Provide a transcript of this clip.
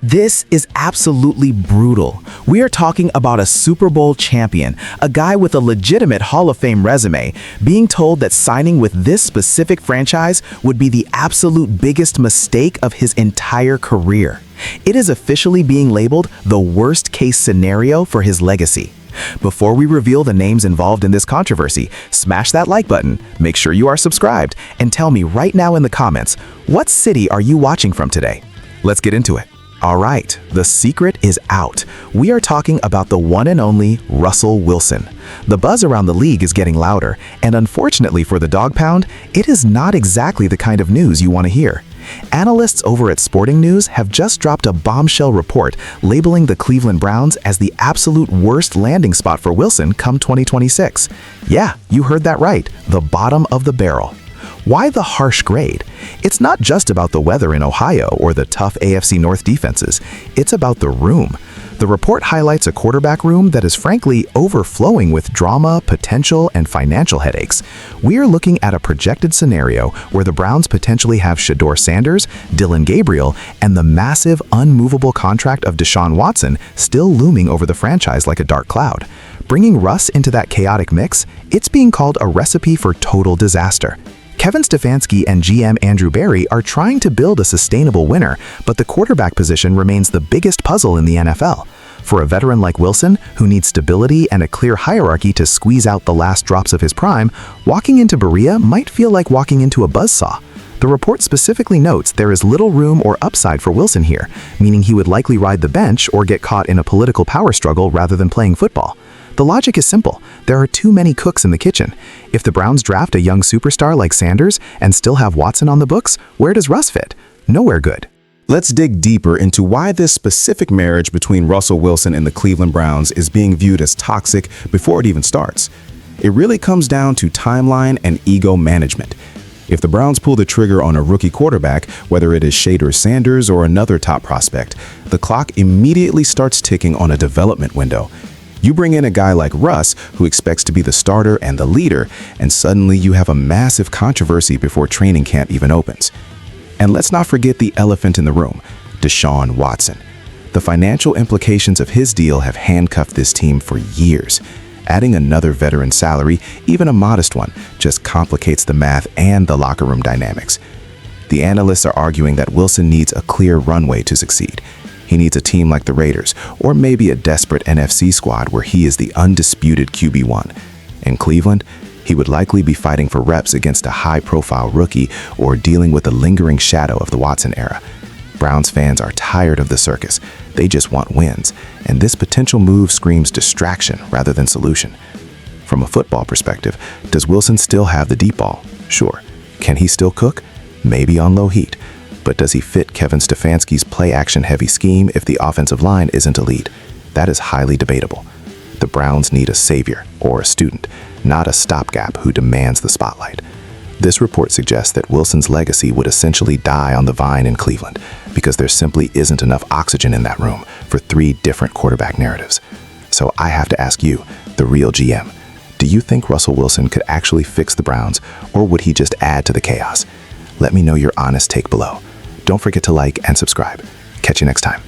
This is absolutely brutal. We are talking about a Super Bowl champion, a guy with a legitimate Hall of Fame resume, being told that signing with this specific franchise would be the absolute biggest mistake of his entire career. It is officially being labeled the worst-case scenario for his legacy. Before we reveal the names involved in this controversy, smash that like button, make sure you are subscribed, and tell me right now in the comments, what city are you watching from today? Let's get into it. All right, the secret is out. We are talking about the one and only Russell Wilson. The buzz around the league is getting louder, and unfortunately for the Dog Pound, it is not exactly the kind of news you want to hear. Analysts over at Sporting News have just dropped a bombshell report labeling the Cleveland Browns as the absolute worst landing spot for Wilson come 2026. Yeah, you heard that right, the bottom of the barrel. Why the harsh grade? It's not just about the weather in Ohio or the tough AFC North defenses. It's about the room. The report highlights a quarterback room that is frankly overflowing with drama, potential, and financial headaches. We are looking at a projected scenario where the Browns potentially have Shedeur Sanders, Dylan Gabriel, and the massive, unmovable contract of Deshaun Watson still looming over the franchise like a dark cloud. Bringing Russ into that chaotic mix, it's being called a recipe for total disaster. Kevin Stefanski and GM Andrew Berry are trying to build a sustainable winner, but the quarterback position remains the biggest puzzle in the NFL. For a veteran like Wilson, who needs stability and a clear hierarchy to squeeze out the last drops of his prime, walking into Berea might feel like walking into a buzzsaw. The report specifically notes there is little room or upside for Wilson here, meaning he would likely ride the bench or get caught in a political power struggle rather than playing football. The logic is simple. There are too many cooks in the kitchen. If the Browns draft a young superstar like Sanders and still have Watson on the books, where does Russ fit? Nowhere good. Let's dig deeper into why this specific marriage between Russell Wilson and the Cleveland Browns is being viewed as toxic before it even starts. It really comes down to timeline and ego management. If the Browns pull the trigger on a rookie quarterback, whether it is Shedeur Sanders or another top prospect, the clock immediately starts ticking on a development window. You bring in a guy like Russ, who expects to be the starter and the leader, and suddenly you have a massive controversy before training camp even opens. And let's not forget the elephant in the room, Deshaun Watson. The financial implications of his deal have handcuffed this team for years. Adding another veteran salary, even a modest one, just complicates the math and the locker room dynamics. The analysts are arguing that Wilson needs a clear runway to succeed. He needs a team like the Raiders, or maybe a desperate NFC squad where he is the undisputed QB1. In Cleveland, he would likely be fighting for reps against a high-profile rookie or dealing with the lingering shadow of the Watson era. Browns fans are tired of the circus. They just want wins, and this potential move screams distraction rather than solution. From a football perspective, does Wilson still have the deep ball? Sure. Can he still cook? Maybe on low heat. But does he fit Kevin Stefanski's play-action-heavy scheme if the offensive line isn't elite? That is highly debatable. The Browns need a savior or a student, not a stopgap who demands the spotlight. This report suggests that Wilson's legacy would essentially die on the vine in Cleveland because there simply isn't enough oxygen in that room for 3 different quarterback narratives. So I have to ask you, the real GM, do you think Russell Wilson could actually fix the Browns, or would he just add to the chaos? Let me know your honest take below. Don't forget to like and subscribe. Catch you next time.